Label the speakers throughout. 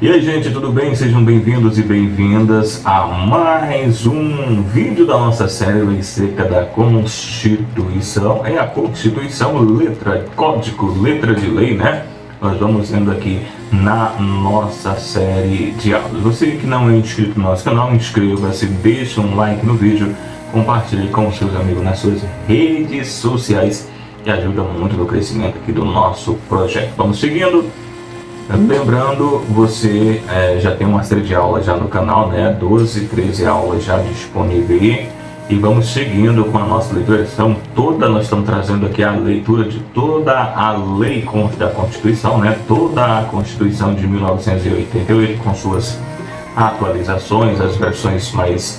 Speaker 1: E aí, gente, tudo bem? Sejam bem-vindos e bem-vindas a mais um vídeo da nossa série Lei Seca da Constituição. É a Constituição, letra, código, letra de lei, né? Nós vamos vendo aqui na nossa série de aulas. Você que não é inscrito no nosso canal, inscreva-se, deixa um like no vídeo, compartilhe com seus amigos nas suas redes sociais, que ajuda muito no crescimento aqui do nosso projeto. Vamos seguindo. Lembrando, você já tem uma série de aulas já no canal, né? 12, 13 aulas já disponíveis. E vamos seguindo com a nossa leitura. Nós estamos trazendo aqui a leitura de toda a lei da Constituição, né? Toda a Constituição de 1988, com suas atualizações, as versões mais,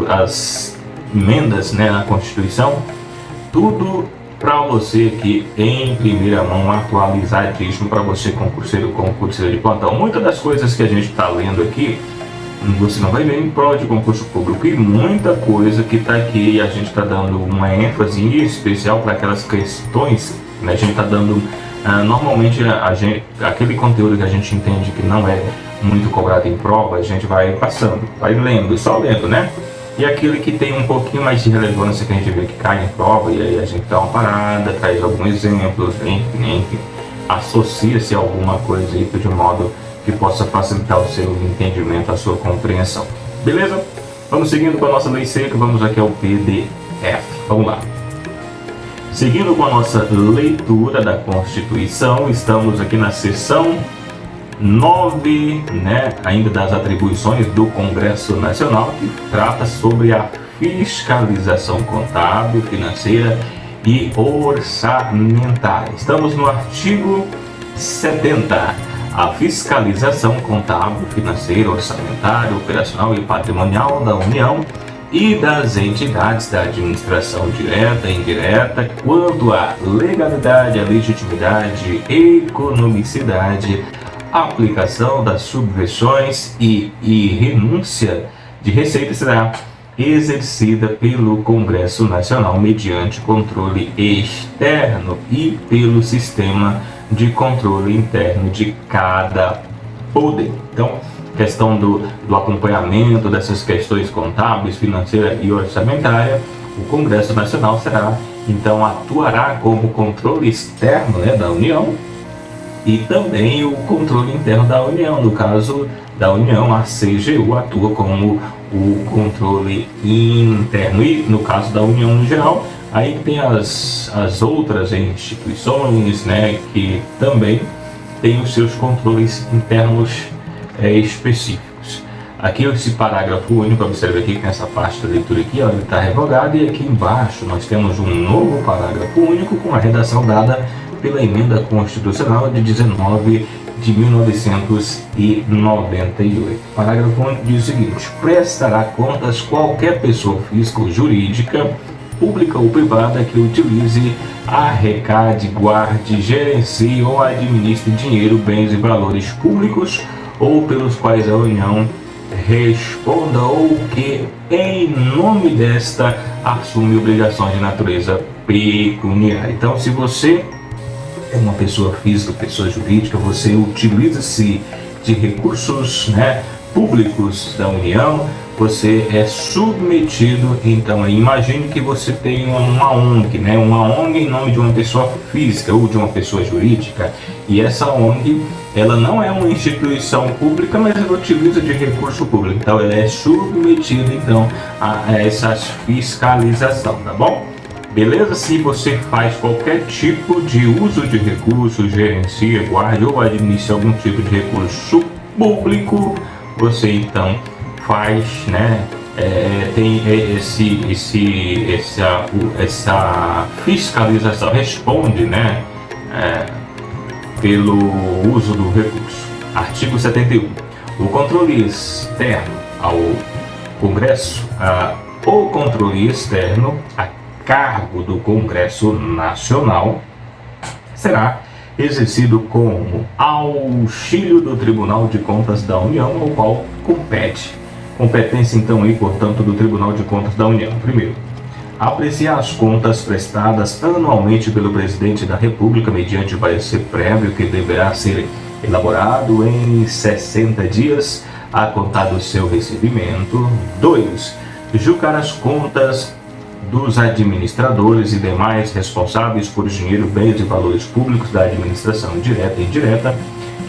Speaker 1: as emendas, né, na Constituição. Tudo para você aqui em primeira mão, atualizadíssimo para você, concurseiro de plantão. Muitas das coisas que a gente está lendo aqui, você não vai ver em prol de concurso público, e muita coisa que está aqui, a gente está dando uma ênfase especial para aquelas questões, né? A gente está dando, normalmente, aquele conteúdo que a gente entende que não é muito cobrado em prova, a gente vai passando, vai lendo, só lendo, né? E aquele que tem um pouquinho mais de relevância, que a gente vê que cai em prova, e aí a gente dá uma parada, traz alguns exemplos, enfim, associa-se a alguma coisa aí de modo que possa facilitar o seu entendimento, a sua compreensão. Beleza? Vamos seguindo com a nossa lei seca, vamos aqui ao PDF. Vamos lá. Seguindo com a nossa leitura da Constituição, estamos aqui na seção 9, né, ainda das atribuições do Congresso Nacional, que trata sobre a fiscalização contábil, financeira e orçamentária. Estamos no artigo 70. A fiscalização contábil, financeira, orçamentária, operacional e patrimonial da União e das entidades da administração direta e indireta, quanto à legalidade, a legitimidade, economicidade, aplicação das subvenções e renúncia de receita será exercida pelo Congresso Nacional mediante controle externo e pelo sistema de controle interno de cada poder. Então, questão do acompanhamento dessas questões contábeis, financeira e orçamentária, o Congresso Nacional atuará como controle externo, né, da União, e também o controle interno da União. No caso da União, a CGU atua como o controle interno, e no caso da União no geral, aí tem as outras instituições, né, que também têm os seus controles internos específicos. Aqui esse parágrafo único, observe aqui que nessa parte da leitura aqui, ó, ele está revogado, e aqui embaixo nós temos um novo parágrafo único com a redação dada pela emenda constitucional de 19 de 1998. Parágrafo único diz o seguinte: prestará contas qualquer pessoa física ou jurídica, pública ou privada, que utilize, arrecade, guarde, gerencie ou administre dinheiro, bens e valores públicos, ou pelos quais a União responda, ou que, em nome desta, assume obrigações de natureza pecuniária. Então, se você é uma pessoa física, pessoa jurídica, você utiliza-se de recursos, né, públicos da União, você é submetido. Então, imagine que você tem uma ONG, né, uma ONG em nome de uma pessoa física ou de uma pessoa jurídica, e essa ONG, ela não é uma instituição pública, mas ela utiliza de recurso público. Então, ela é submetida, então, a essa fiscalização, tá bom? Beleza? Se você faz qualquer tipo de uso de recursos, gerencia, guarda ou administra algum tipo de recurso público, você então faz, né, tem essa fiscalização, responde, né, pelo uso do recurso. Artigo 71. O controle externo ao Congresso, o controle externo a cargo do Congresso Nacional será exercido como auxílio do Tribunal de Contas da União, ao qual compete. Competência, então, aí, portanto, do Tribunal de Contas da União. Primeiro, apreciar as contas prestadas anualmente pelo Presidente da República mediante parecer prévio que deverá ser elaborado em 60 dias a contar do seu recebimento. 2. Julgar as contas dos administradores e demais responsáveis por dinheiro, bens e valores públicos da administração direta e indireta,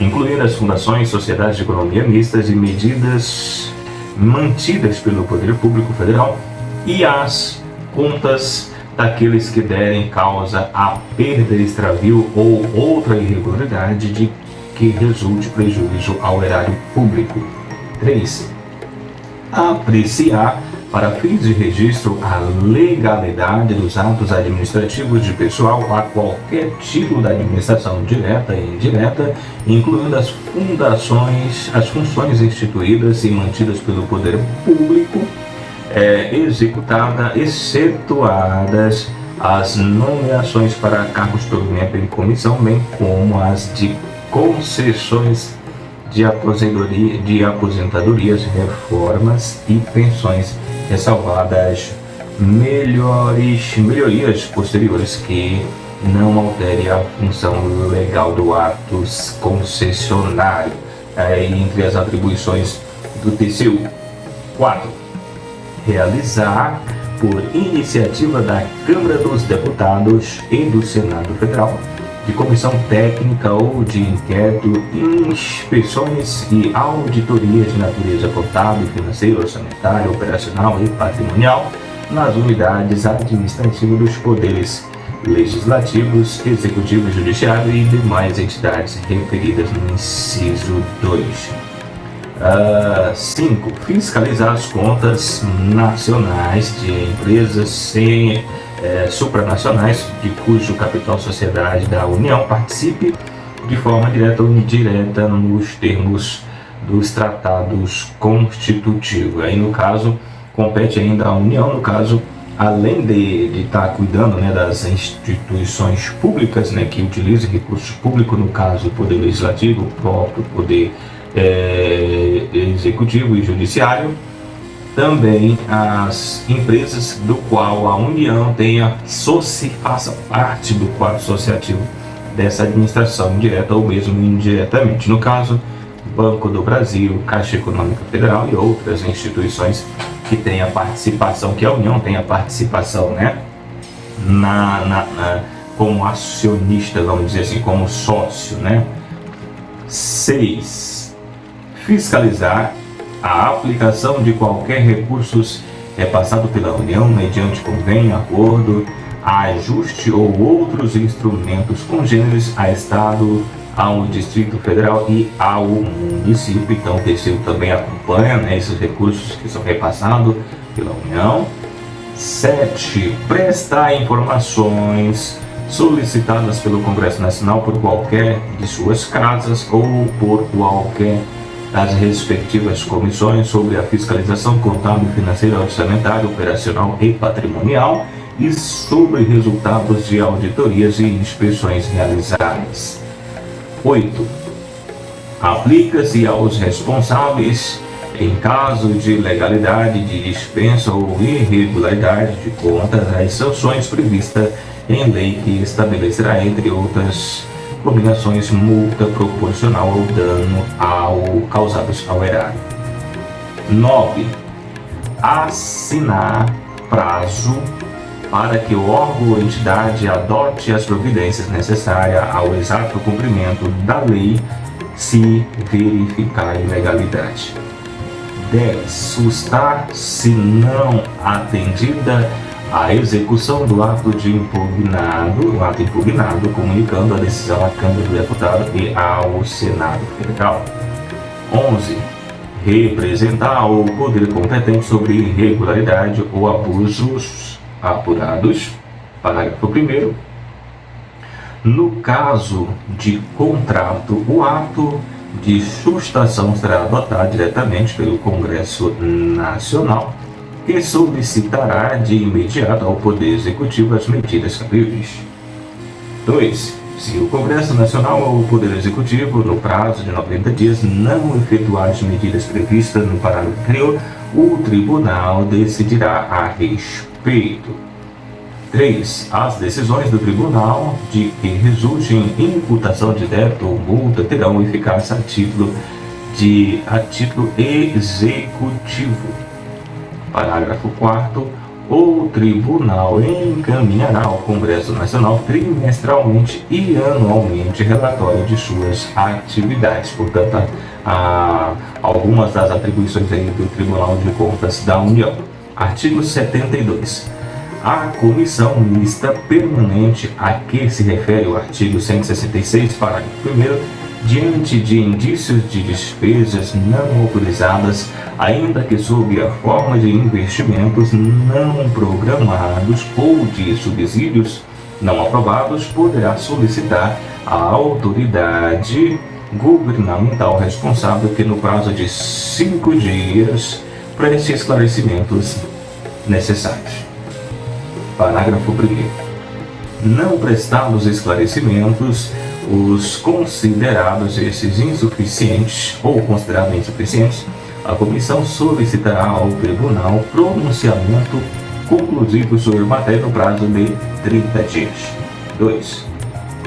Speaker 1: incluindo as fundações, sociedades de economia mistas e medidas mantidas pelo Poder Público Federal, e as contas daqueles que derem causa a perda, extravio ou outra irregularidade de que resulte prejuízo ao erário público. 3. Apreciar, para fins de registro, a legalidade dos atos administrativos de pessoal a qualquer título da administração direta e indireta, incluindo as funções instituídas e mantidas pelo poder público, excetuadas as nomeações para cargos provenientes em comissão, bem como as de concessões de aposentadorias, reformas e pensões, ressalvadas melhorias posteriores que não alterem a função legal do ato concessionário, entre as atribuições do TCU. 4. Realizar, por iniciativa da Câmara dos Deputados e do Senado Federal, de comissão técnica ou de inquérito, inspeções e auditorias de natureza contábil, financeira, orçamentária, operacional e patrimonial nas unidades administrativas dos poderes legislativos, executivo e judiciário e demais entidades referidas no inciso 2. 5. Fiscalizar as contas nacionais de empresas supranacionais de cujo capital sociedade da União participe de forma direta ou indireta nos termos dos tratados constitutivos. Aí, no caso, compete ainda à União, no caso, além de estar cuidando, das instituições públicas, que utilizam recursos públicos, no caso, o Poder Legislativo, o próprio Poder Executivo e Judiciário, também as empresas do qual a União faça parte do quadro associativo dessa administração, direta ou mesmo indiretamente. No caso, Banco do Brasil, Caixa Econômica Federal e outras instituições que têm a participação, que a União tem a participação, como acionista, vamos dizer assim, como sócio, 6. Fiscalizar a aplicação de qualquer recursos repassado pela União mediante convênio, acordo, ajuste ou outros instrumentos congêneres a Estado, ao Distrito Federal e ao município. Então o TCU também acompanha esses recursos que são repassados pela União. 7. Prestar informações solicitadas pelo Congresso Nacional por qualquer de suas casas ou por qualquer das respectivas comissões sobre a fiscalização contábil, financeira, orçamentária, operacional e patrimonial e sobre resultados de auditorias e inspeções realizadas. 8. Aplica-se aos responsáveis, em caso de ilegalidade de dispensa ou irregularidade de contas, as sanções previstas em lei que estabelecerá, entre outras combinações, multa proporcional ao dano causados ao erário. 9. Assinar prazo para que o órgão ou entidade adote as providências necessárias ao exato cumprimento da lei, se verificar ilegalidade. 10. Sustar, se não atendida, a execução do ato impugnado, comunicando a decisão à Câmara do Deputado e ao Senado Federal. 11. Representar o poder competente sobre irregularidade ou abusos apurados. Parágrafo 1º. No caso de contrato, o ato de sustação será adotado diretamente pelo Congresso Nacional, que solicitará de imediato ao Poder Executivo as medidas cabíveis. 2. Se o Congresso Nacional ou o Poder Executivo, no prazo de 90 dias, não efetuar as medidas previstas no parágrafo anterior, o Tribunal decidirá a respeito. 3. As decisões do tribunal de que resulte em imputação de débito ou multa terão eficácia a título executivo. Parágrafo 4º. O tribunal encaminhará ao Congresso Nacional trimestralmente e anualmente relatório de suas atividades. Portanto, algumas das atribuições aí do Tribunal de Contas da União. Artigo 72. A Comissão Mista Permanente a que se refere o artigo 166, parágrafo 1º, diante de indícios de despesas não autorizadas, ainda que sob a forma de investimentos não programados ou de subsídios não aprovados, poderá solicitar à autoridade governamental responsável que, no prazo de 5 dias, preste esclarecimentos necessários. Parágrafo 1º. Não prestados esclarecimentos, os considerados esses insuficientes ou considerados insuficientes, a comissão solicitará ao tribunal pronunciamento conclusivo sobre a matéria no prazo de 30 dias. 2.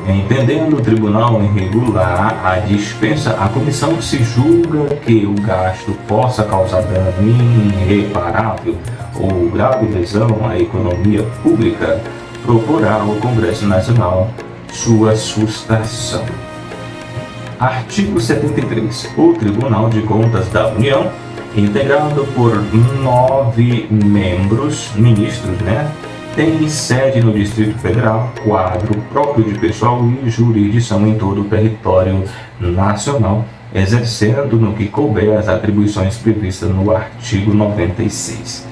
Speaker 1: Entendendo o tribunal irregular a dispensa, a comissão, se julga que o gasto possa causar dano irreparável ou grave lesão à economia pública, proporá ao Congresso Nacional sua sustação. Artigo 73. O Tribunal de Contas da União, integrado por 9 ministros, tem sede no Distrito Federal, quadro próprio de pessoal e jurisdição em todo o território nacional, exercendo no que couber as atribuições previstas no artigo 96.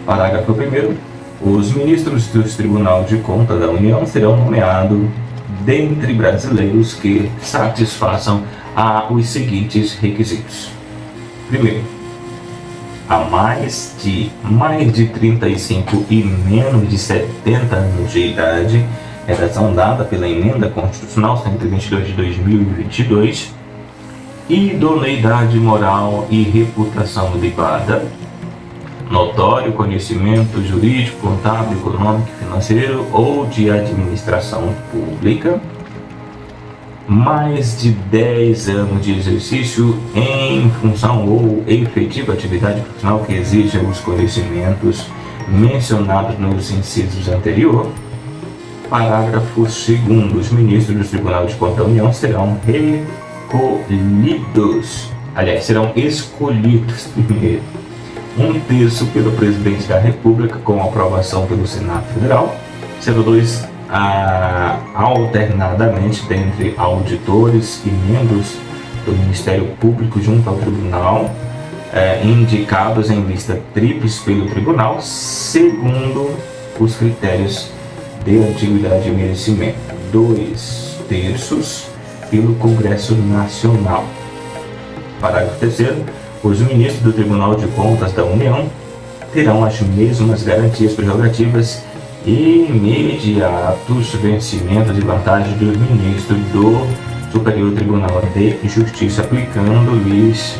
Speaker 1: Parágrafo 1º. Os ministros do Tribunal de Contas da União serão nomeados dentre brasileiros que satisfaçam os seguintes requisitos. Primeiro, há mais de 35 e menos de 70 anos de idade, redação dada pela Emenda Constitucional 122 de 2022, idoneidade moral e reputação ilibada, notório conhecimento jurídico, contábil, econômico, financeiro ou de administração pública, mais de 10 anos de exercício em função ou efetiva atividade profissional que exija os conhecimentos mencionados nos incisos anteriores. Parágrafo 2º. Os ministros do Tribunal de Contas da União serão serão escolhidos primeiro, 1/3 pelo Presidente da República, com aprovação pelo Senado Federal, sendo 2 alternadamente dentre auditores e membros do Ministério Público junto ao Tribunal, indicados em lista tríplice pelo Tribunal, segundo os critérios de antiguidade e merecimento, 2/3 pelo Congresso Nacional. Parágrafo 3º. Os ministros do Tribunal de Contas da União terão as mesmas garantias prerrogativas e imediatos vencimentos e vantagens dos ministros do Superior Tribunal de Justiça, aplicando-lhes,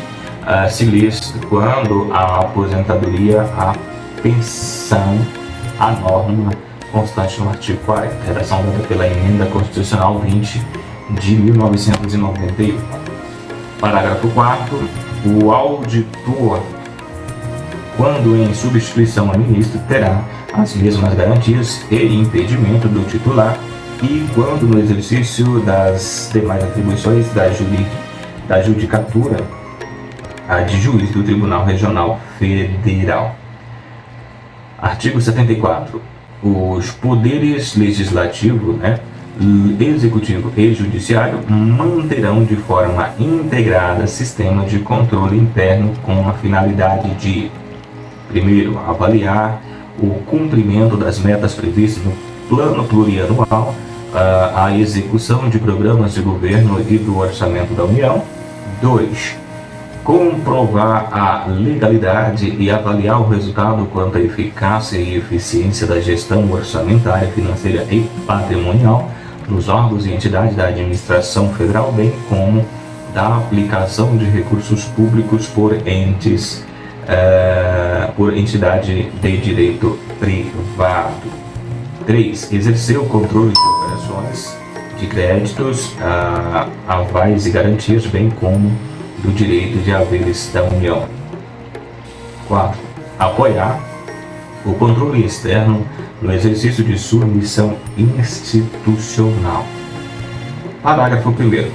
Speaker 1: quando a aposentadoria, a pensão, a norma constante no artigo 40, redação dada pela Emenda Constitucional 20 de 1991. Parágrafo 4º. O auditor, quando em substituição a ministro, terá as mesmas garantias e impedimento do titular e, quando no exercício das demais atribuições da judicatura, a de juiz do Tribunal Regional Federal. Artigo 74. Os poderes legislativo, executivo e judiciário manterão de forma integrada sistema de controle interno com a finalidade de, primeiro, avaliar o cumprimento das metas previstas no Plano Plurianual, a execução de programas de governo e do orçamento da União. 2. Comprovar a legalidade e avaliar o resultado quanto à eficácia e eficiência da gestão orçamentária, financeira e patrimonial nos órgãos e entidades da administração federal, bem como da aplicação de recursos públicos por entidade de direito privado. 3. Exercer o controle de operações de créditos, avais e garantias, bem como do direito de haveres da União. 4. Apoiar o controle externo no exercício de sua missão institucional. Parágrafo 1º.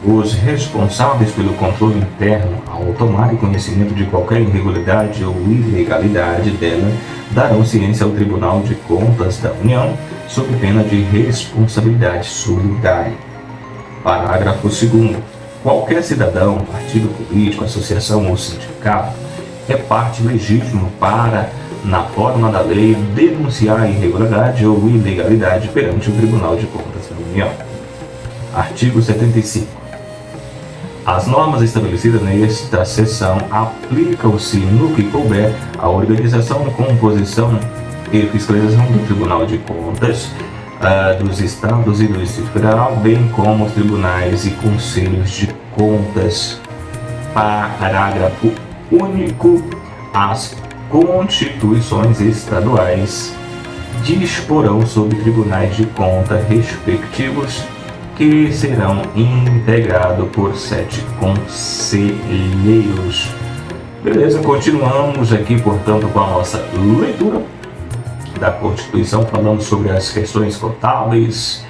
Speaker 1: Os responsáveis pelo controle interno, ao tomarem conhecimento de qualquer irregularidade ou ilegalidade dela, darão ciência ao Tribunal de Contas da União, sob pena de responsabilidade solidária. Parágrafo 2º. Qualquer cidadão, partido político, associação ou sindicato é parte legítima para, na forma da lei, denunciar a irregularidade ou ilegalidade perante o Tribunal de Contas da União. Artigo 75. As normas estabelecidas nesta seção aplicam-se no que couber à organização, composição e fiscalização do Tribunal de Contas dos Estados e do Distrito Federal, bem como os tribunais e conselhos de contas. Parágrafo único. As constituições estaduais disporão sobre tribunais de conta respectivos, que serão integrados por 7 conselheiros. Beleza, continuamos aqui, portanto, com a nossa leitura da Constituição, falando sobre as questões contábeis,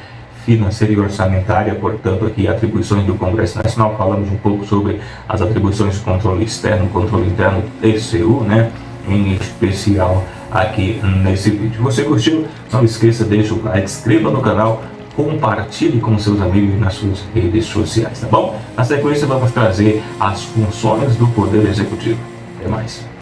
Speaker 1: financeira e orçamentária, portanto, aqui atribuições do Congresso Nacional. Falamos um pouco sobre as atribuições de controle externo, controle interno, TCU, né? Em especial aqui nesse vídeo. Você curtiu? Não esqueça, deixa o like, inscreva no canal, compartilhe com seus amigos nas suas redes sociais, tá bom? Na sequência vamos trazer as funções do Poder Executivo. Até mais.